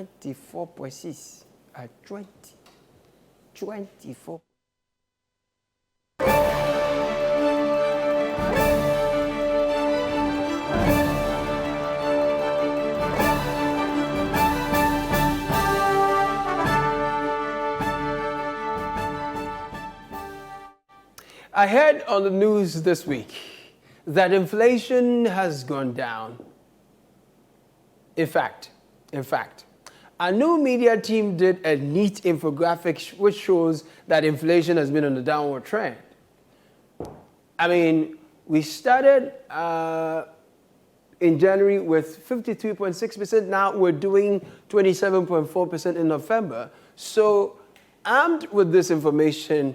24.6 at 24. I heard on the news this week that inflation has gone down. In fact, a new media team did a neat infographic which shows that inflation has been on a downward trend. I mean, we started in January with 52.6%. Now we're doing 27.4% in November. So armed with this information,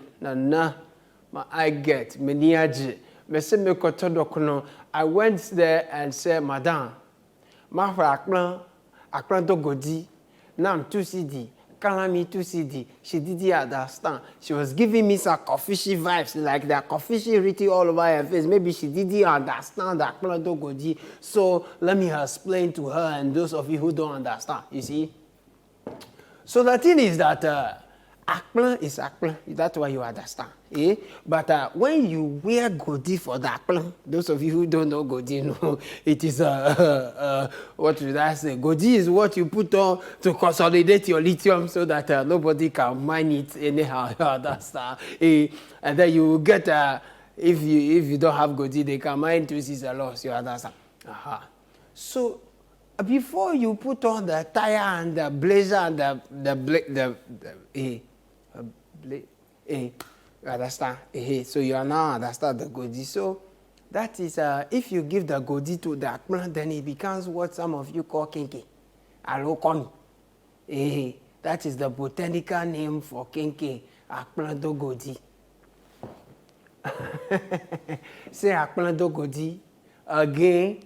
I went there and said, Madam, akran to godi, nam 2 CD, kalami 2 CD. She didn't understand. She was giving me some coffee vibes, like that coffee written all over her face. Maybe she didn't understand that akran to godi. So let me explain to her and those of you who don't understand. You see? So the thing is that akplan is akplan. That's why you understand. Eh? But when you wear godi for the akplan, those of you who don't know godi know it is what should I say? Godi is what you put on to consolidate your lithium so that nobody can mine it anyhow. You understand? Eh? And then you get if you don't have godi, they can mine 2 C's a loss. You understand? So before you put on the tire and the blazer and you understand? So you are now understand the godi. So that is if you give the godi to the akplan, then it becomes what some of you call kinky. Alokomi. That is the botanical name for kinky. Akplan do godi. Say akplan do godi. Again,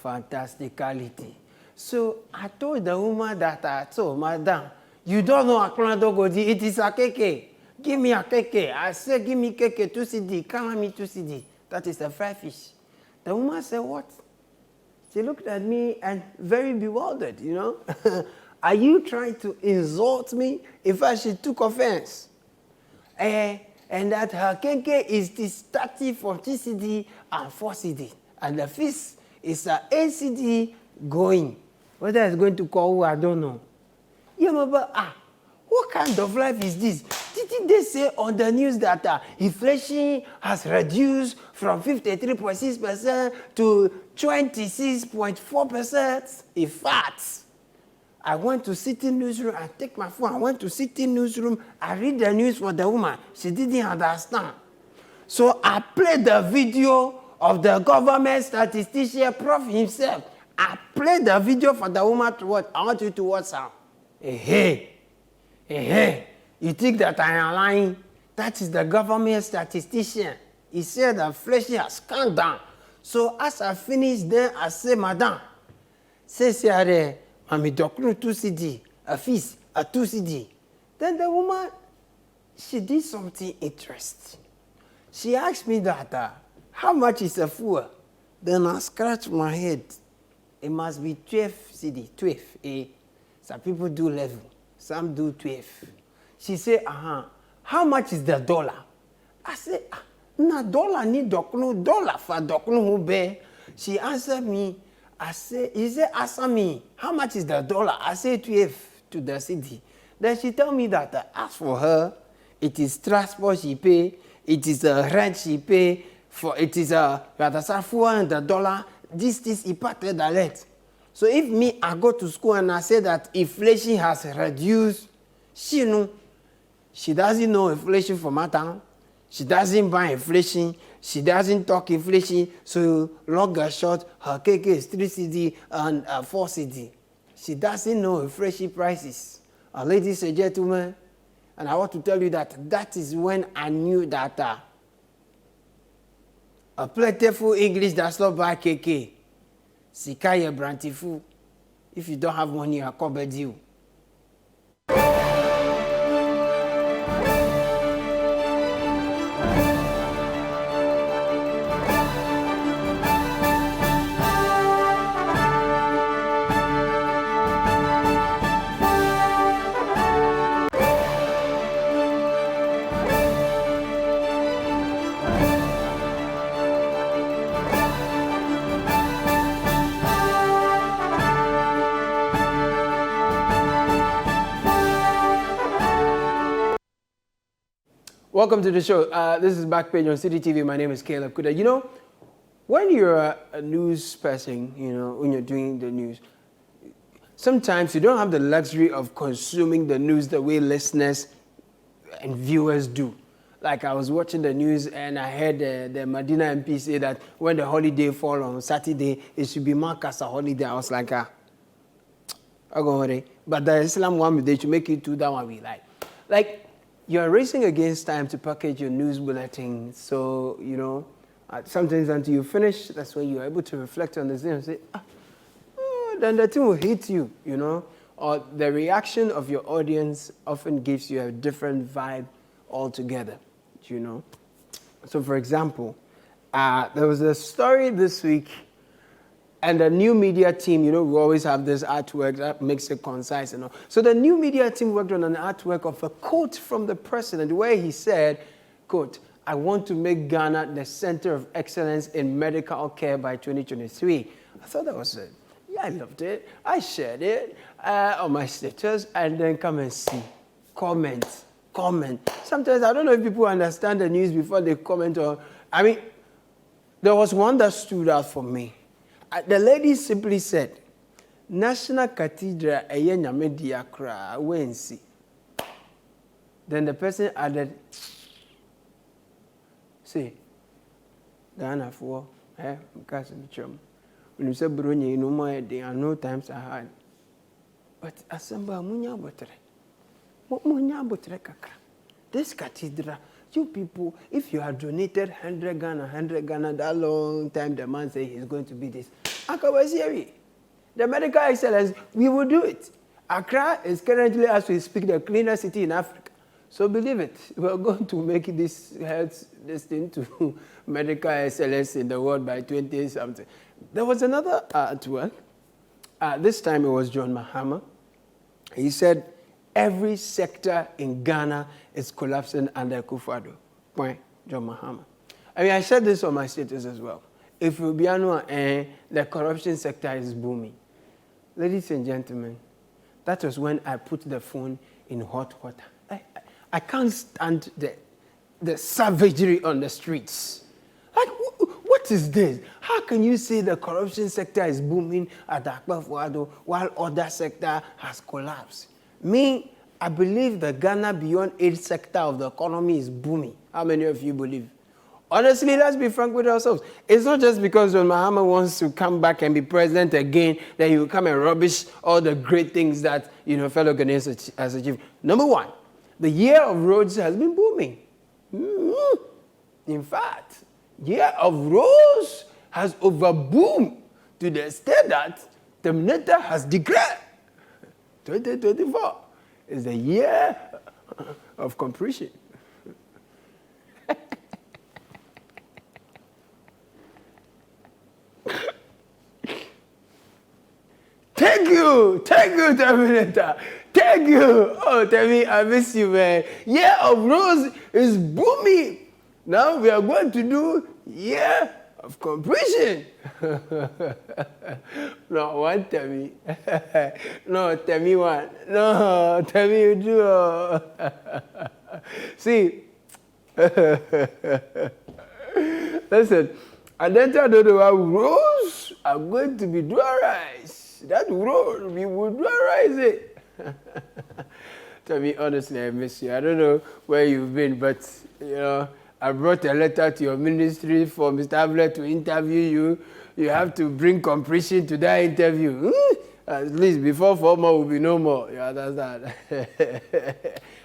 fantasticality. So I told the woman that so madam, you don't know akplan do godi, it is a keke. Give me a keke. I said, give me keke 2 CD. Can me 2 CD. That is the fried fish. The woman said, what? She looked at me and very bewildered, you know. Are you trying to insult me? In fact, she took offense. And that her keke is this 30, 40 CD and 4 CD. And the fish is 8 CD going. Whether it's going to call who, I don't know. You remember, what kind of life is this? Didn't they say on the news that inflation has reduced from 53.6% to 26.4%? In fact, I went to City Newsroom, I take my phone, I went to City Newsroom, I read the news for the woman. She didn't understand. So I played the video of the government statistician, Prof himself. I played the video for the woman to watch. I want you to watch her. You think that I am lying? That is the government statistician. He said that inflation has come down. So as I finished, then I say, Madam, say, Mami Dokru 2 CD, a fish, a 2 CD. Then the woman, she did something interesting. She asked me that, how much is a fool? Then I scratched my head. It must be 12 CD, 12. Some people do 11, some do 12. She said, how much is the dollar? I said, na dollar ni dokno, dollar for dokno who be. She answered me, he said, answer me, how much is the dollar? I said 12 to the city. Then she told me that as for her, it is transport she pay, it is rent she pay, for it is $400. This is impacted alert. So if me, I go to school and I say that inflation has reduced, she know. She doesn't know inflation from her town. She doesn't buy inflation. She doesn't talk inflation. So long or short, her KK is 3 CD and 4 CD. She doesn't know inflation prices. Ladies and gentlemen, and I want to tell you that that is when I knew that a plentiful English does not buy KK. Sikaya brantifu. If you don't have money, I'll cover you. Welcome to the show. This is Backpage on City TV. My name is Caleb Kuda. You know, when you're a news person, you know, when you're doing the news, sometimes you don't have the luxury of consuming the news the way listeners and viewers do. Like I was watching the news and I heard the Medina MP say that when the holiday fall on Saturday, it should be marked as a holiday. I was like, I go holiday. But the Islam one, they should make it do that one we like. Like, you're racing against time to package your news bulletin. So, you know, sometimes until you finish, that's when you're able to reflect on this thing and say, then the thing will hit you, you know. Or the reaction of your audience often gives you a different vibe altogether, you know. So, for example, there was a story this week, and the new media team, you know, we always have this artwork that makes it concise and all. So the new media team worked on an artwork of a quote from the president where he said, quote, "I want to make Ghana the center of excellence in medical care by 2023. I thought that was it. Yeah, I loved it. I shared it on my status, and then come and see. Comment. Sometimes I don't know if people understand the news before they comment on. I mean, there was one that stood out for me. The lady simply said, National Cathedral Nyame Diakra Wensi. Then the person added, say, Ghana for, because of the chum. When you say Brunei, no more, there are no times I had. But Asamba Munya Botre. What Munya Botre Kakra? This cathedral, you people, if you have donated 100 Ghana, that long time the man say he's going to be this. Akawasieri, the medical excellence, we will do it. Accra is currently, as we speak, the cleanest city in Africa. So believe it, we're going to make this thing to medical excellence in the world by 20-something. There was another artwork. This time it was John Mahama. He said, every sector in Ghana is collapsing under Akufo-Addo. Point, John Mahama. I mean, I said this on my status as well. If Rubiano and the corruption sector is booming. Ladies and gentlemen, that was when I put the phone in hot water. I can't stand the savagery on the streets. Like, what is this? How can you say the corruption sector is booming at Akufo-Addo while other sector has collapsed? Me, I believe the Ghana beyond aid sector of the economy is booming. How many of you believe? Honestly, let's be frank with ourselves. It's not just because John Mahama wants to come back and be president again that he will come and rubbish all the great things that, you know, fellow Ghanaians has achieved. Number one, the year of roads has been booming. In fact, year of roads has overboomed to the extent that Terminator has declared 2024 is the year of completion. Thank you, Terminator. Thank you. Oh, tell me, I miss you, man. Year of Rose is booming. Now we are going to do year of completion. No, one, tell me. No, tell me one. No, tell me you do. See, listen, I don't know how roads are going to be dry-rise. That road, we will dry-rise it. Tell me honestly, I miss you. I don't know where you've been, but, you know, I brought a letter to your ministry for Mr. Abler to interview you. You have to bring completion to that interview. At least before 4 more will be no more. You understand?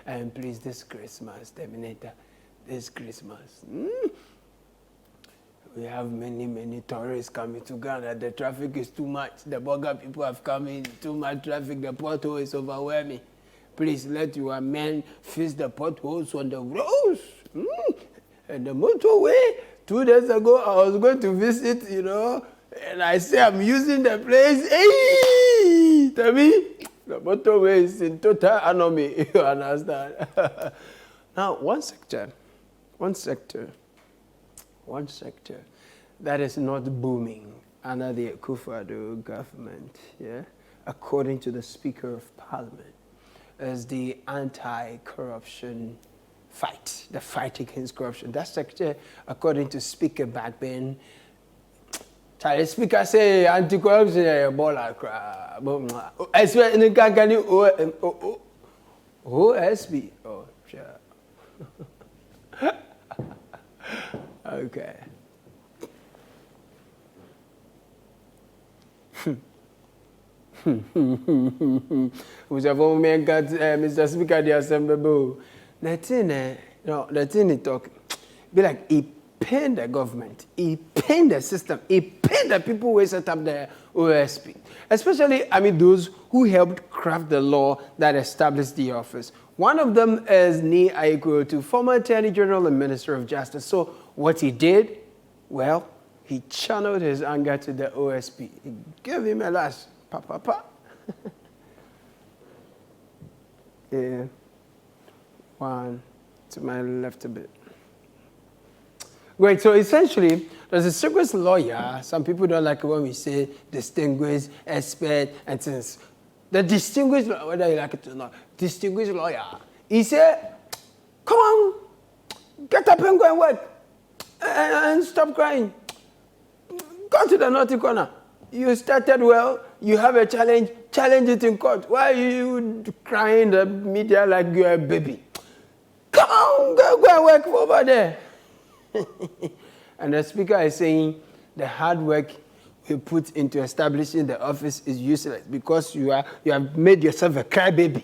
And please, this Christmas, Terminator, this Christmas, we have many tourists coming to Ghana. The traffic is too much. The Boga people have come in. Too much traffic. The pothole is overwhelming. Please let your men fix the potholes on the roads. And the motorway, 2 days ago, I was going to visit, you know, and I say I'm using the place. Hey, tell me, the motorway is in total anomy. You understand? Now, one sector that is not booming under the Akufo-Addo government, yeah, according to the Speaker of Parliament, is the anti-corruption fight, the fight against corruption. That sector, according to Speaker Backpage, Charlie Speaker say anti-corruption is a ball like crap. I swear in the Gagani OSB. Oh, sure. Okay. Who's a woman got Mr. Speaker the Assembly? The thing he talk be like he paid the government, he paid the system, he paid the people who set up the OSP. Especially, those who helped craft the law that established the office. One of them is Ni Aikoto, former Attorney General and Minister of Justice. So what he did, well, he channeled his anger to the OSP. He gave him a lash. Pa, pa, pa. Yeah. One to my left a bit. Great, so essentially, there's a distinguished lawyer. Some people don't like it when we say distinguished, expert, and things. The distinguished, whether you like it or not, distinguished lawyer, he said, come on, get up and go and work, and stop crying. Go to the naughty corner. You started well, you have a challenge it in court. Why are you crying in the media like you're a baby? Come on, go and work over there. And the speaker is saying the hard work we put into establishing the office is useless because you have made yourself a crybaby.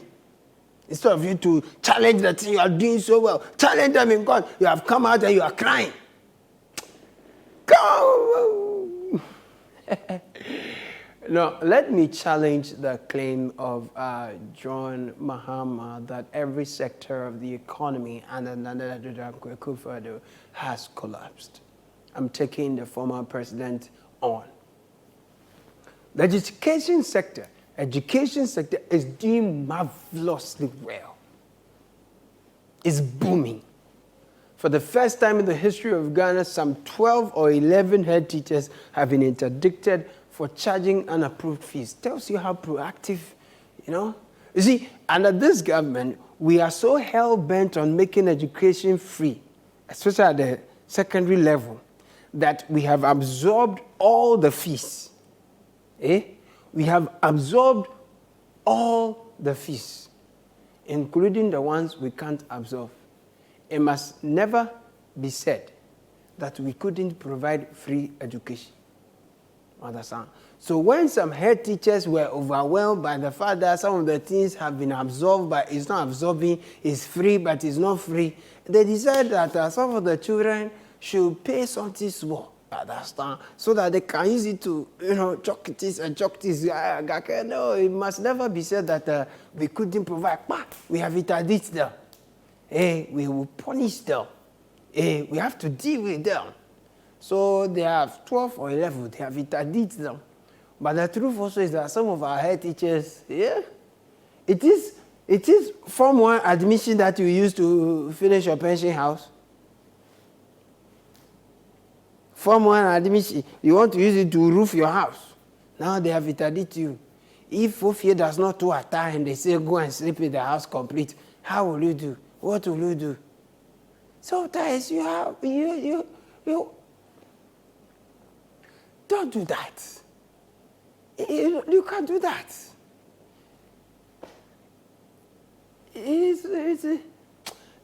Instead of you to challenge the thing you are doing so well, challenge them in court, you have come out and you are crying. Go! Now, let me challenge the claim of John Mahama that every sector of the economy has collapsed. I'm taking the former president on. The education sector is doing marvelously well. It's booming. For the first time in the history of Ghana, some 12 or 11 head teachers have been interdicted for charging unapproved fees. Tells you how proactive, You see, under this government, we are so hell-bent on making education free, especially at the secondary level, that we have absorbed all the fees. We have absorbed all the fees, including the ones we can't absorb. It must never be said that we couldn't provide free education. Understand? So when some head teachers were overwhelmed by the fact that some of the things have been absorbed, but it's not absorbing, it's free, but it's not free, they decided that some of the children should pay something small. Understand? So that they can use it to, chalk this and chalk this. No, it must never be said that we couldn't provide. But we have interdicted them. We will punish them. We have to deal with them. So they have 12 or 11, they have interdicted them. But the truth also is that some of our head teachers, it is Form 1 admission that you use to finish your pension house. Form 1 admission, you want to use it to roof your house. Now they have interdicted you. If Ofie does not do a tie and they say go and sleep in the house complete, how will you do? What will you do? Sometimes you don't do that. You can't do that.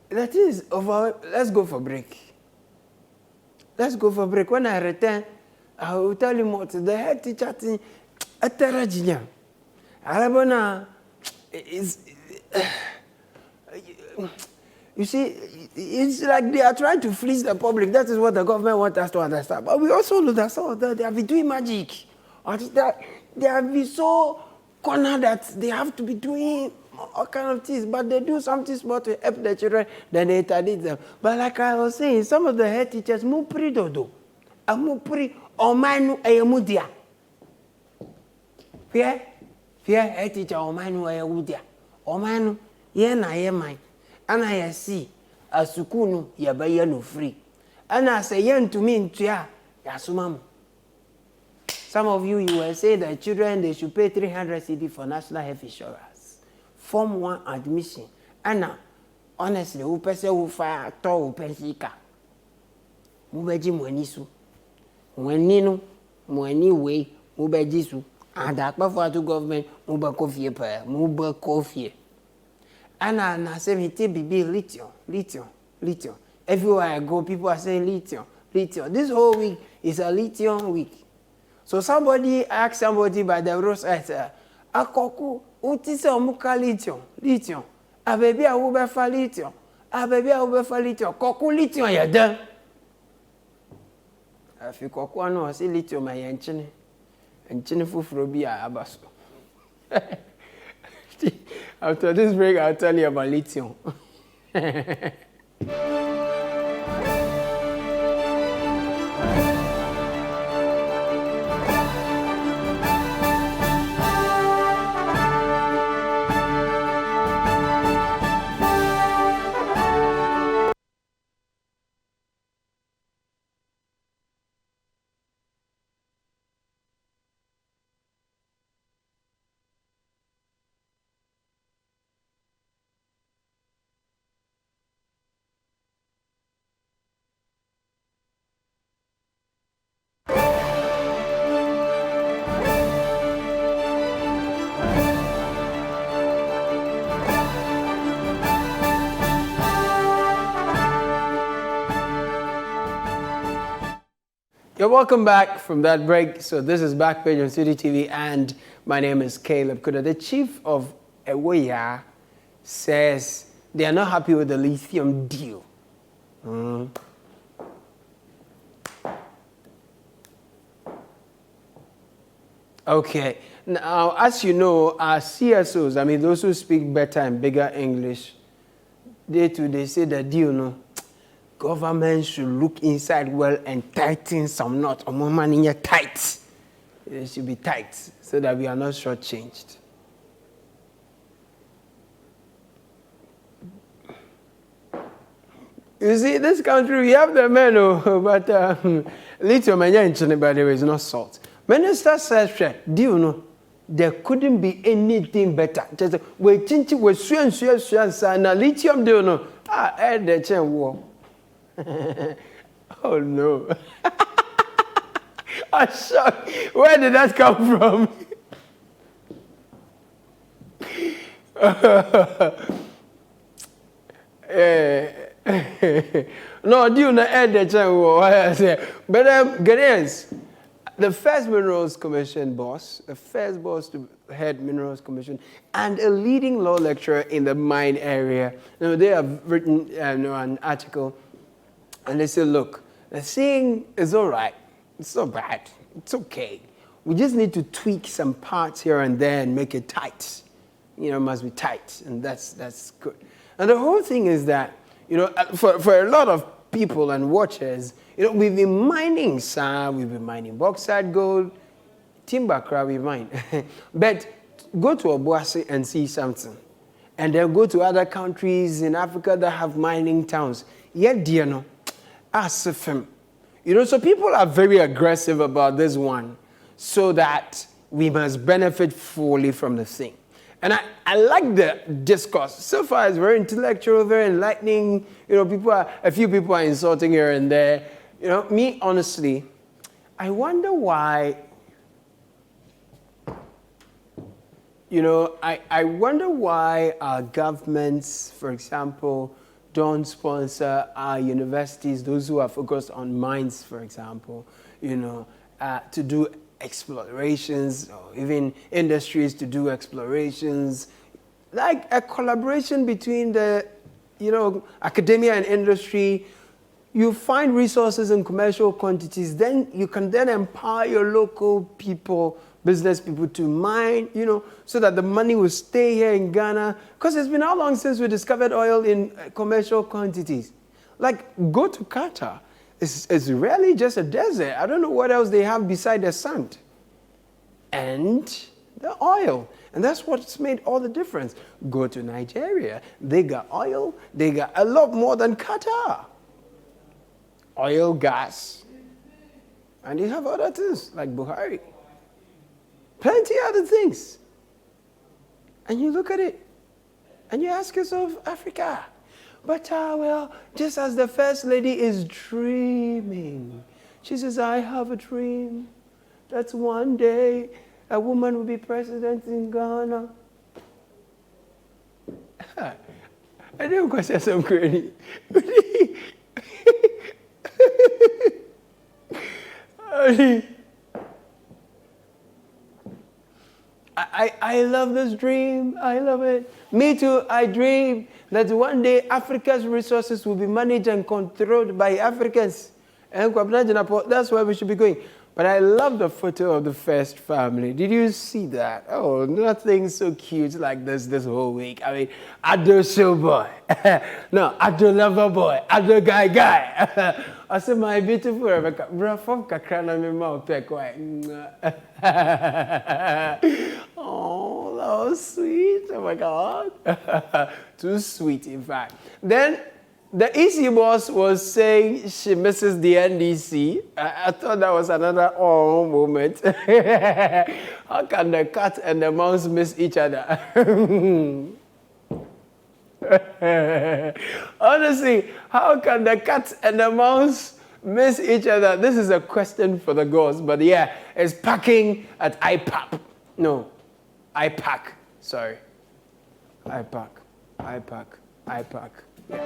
That is over. Let's go for break. When I return, I will tell you what the head teacher thing. Arabona is. You see, it's like they are trying to fleece the public. That is what the government wants us to understand. But we also know that some of them, they have been doing magic. Or that they have been so cornered that they have to be doing all kind of things. But they do something small to help the children, then they interdict them. But like I was saying, some of the head teachers, mupri dodo. Mupri omanu ayamudia. Fear head teacher omanu ayamudia. Omanu, yena yemai. And I see a sukunu yabayanu free. And I say yen to me into ya yasumam. Some of you will say that children they should pay 300 cedi for national health insurance. Form 1 admission. And honestly, who person who fire to who pensika. Mubeji mwenisu. Mweninu, mweni way, mubejisu. And that before to government, mube coffee pa, mube coffee. And I say me be lithium. Everywhere I go, people are saying lithium. This whole week is a lithium week. So somebody asked somebody by the roadside, Akoku, utise omuka lithium. A baby a ube for lithium. Koku lithium ya done. If you koku ano say lithium ya enchine fufuro bi a abaso. After this break, I'll tell you about lithium. You're welcome back from that break. So this is Backpage on City TV, and my name is Caleb Kuda. The chief of Ewoya says they are not happy with the lithium deal. Okay. Now, as you know, our CSOs, I mean, those who speak better and bigger English, they say the deal, no. Government should look inside well and tighten some knots. More money tight. It should be tight so that we are not shortchanged. You see, this country, we have the men, but lithium, by the way, is not salt. Minister says, do you know, there couldn't be anything better. Just we change it with now lithium, do you know? The chain war. Oh no. I'm shocked. Where did that come from? No, do you not add the chain? But Ghanaians, the first Minerals Commission boss, the first boss to head Minerals Commission, and a leading law lecturer in the mine area, they have written an article. And they say, look, the thing is all right. It's not bad. It's okay. We just need to tweak some parts here and there and make it tight. It must be tight. And that's good. And the whole thing is that, for a lot of people and watchers, we've been mining sand, we've been mining bauxite, gold, timber, we mine. But go to Obuasi and see something. And then go to other countries in Africa that have mining towns. Yet, so people are very aggressive about this one so that we must benefit fully from the thing. And I like the discourse. So far, it's very intellectual, very enlightening. A few people are insulting here and there. Me, honestly, I wonder why, I wonder why our governments, for example, don't sponsor our universities, those who are focused on mines, for example, to do explorations, or even industries to do explorations, like a collaboration between the, academia and industry. You find resources in commercial quantities, then you can then empower your local people, business people to mine, so that the money will stay here in Ghana. Because it's been how long since we discovered oil in commercial quantities? Like, go to Qatar. It's really just a desert. I don't know what else they have beside the sand. And the oil. And that's what's made all the difference. Go to Nigeria. They got oil. They got a lot more than Qatar. Oil, gas. And they have other things like Buhari. Plenty other things. And you look at it, and you ask yourself, Africa, But well, just as the First Lady is dreaming, she says, I have a dream that one day a woman will be president in Ghana. I didn't question some crazy. I love this dream. I love it. Me too. I dream that one day Africa's resources will be managed and controlled by Africans. And that's where we should be going. But I love the photo of the first family. Did you see that? Oh, nothing so cute like this whole week. I mean, Ado show boy. No, Ado lover boy. Ado guy. I said, my beautiful Rebecca. Bro, from Kakrana, me mouth peck. Oh, that was sweet. Oh my God. Too sweet, in fact. Then the EC boss was saying she misses the NDC. I thought that was another oh moment. How can the cat and the mouse miss each other? Honestly, how can the cat and the mouse miss each other? This is a question for the gods. But yeah, it's packing at IPAP. No, IPAC. Sorry. IPAC. IPAC. IPAC. Yeah.